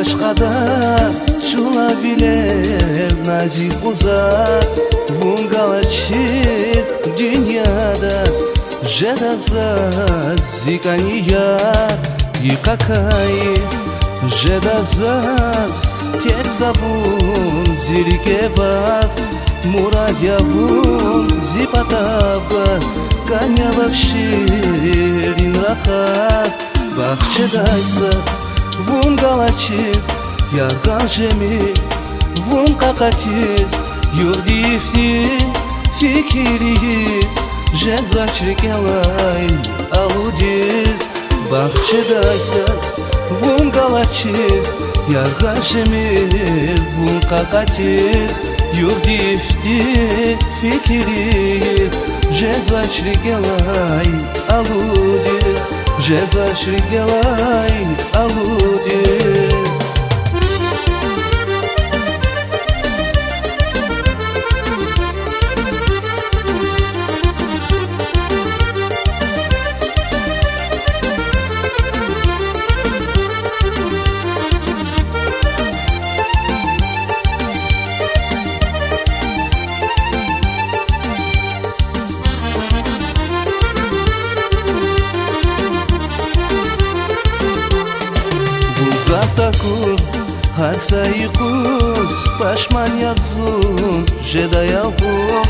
başkada şula biler nazik uzak Vungalaşır dünyada Jedaza zikaniya Yıkakayı Jedazaz tek zabun zirike vaz Muradiyavun zipataba Kanya bakşirin rahat Bahçedaysaz vun galaçiz Yargan jemi vun kakatiz Yurdifti fikiriyiz Jezvaçrik yalay aludiz Bahçedaysaz vun galaçiz Yargan jemi vun kakatiz Yurdifti fikiriyiz Jezvaçrik yalay aludiz Jezvaçrik yalay aludiz Zastakur Harsayıkus Paşman yazun Jedayavuz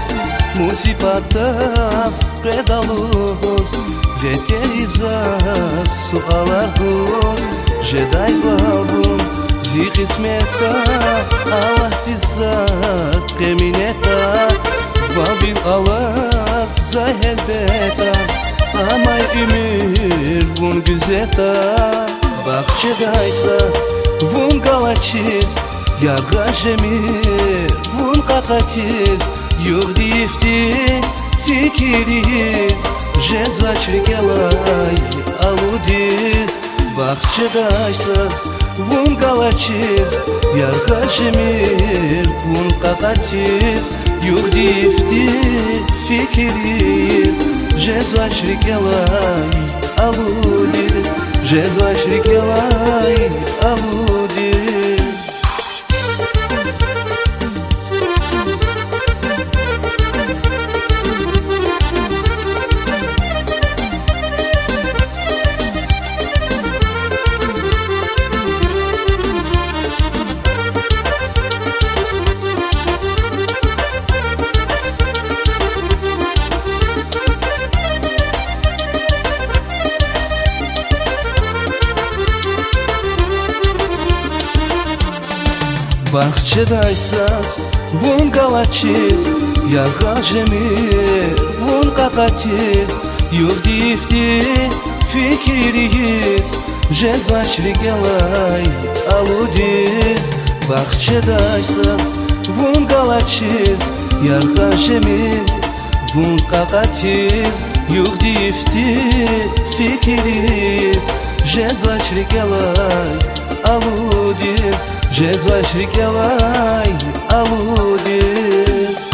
Musipataf Predaluz Reterizas Sualargus Jeday vavun Zikismeta Allah tizat Kemineta Vabil alaz Zahelbeta Amay ümür Bun güzeta Bahçedaysa vun galaçiz Yarga jemir vun kakatiz Yurdifti fikiriyiz Jezvaçrik yalay aludiz Bahçedaysa vun galaçiz Yarga jemir vun kakatiz Yurdifti fikiriyiz Jezvaçrik yalay aludiz Jezvaçrik yalay aludiz Bahçedaysaz vun galaçiz Yarga jemir vun kakatiz Yurdifti fikiriyiz Jezvaçrik yalay aludiz Bahçedaysaz vun galaçiz Yarga jemir vun kakatiz Yurdifti fikiriyiz Jezvaçrik yalay aludiz Jezvaçrik yalay aludiz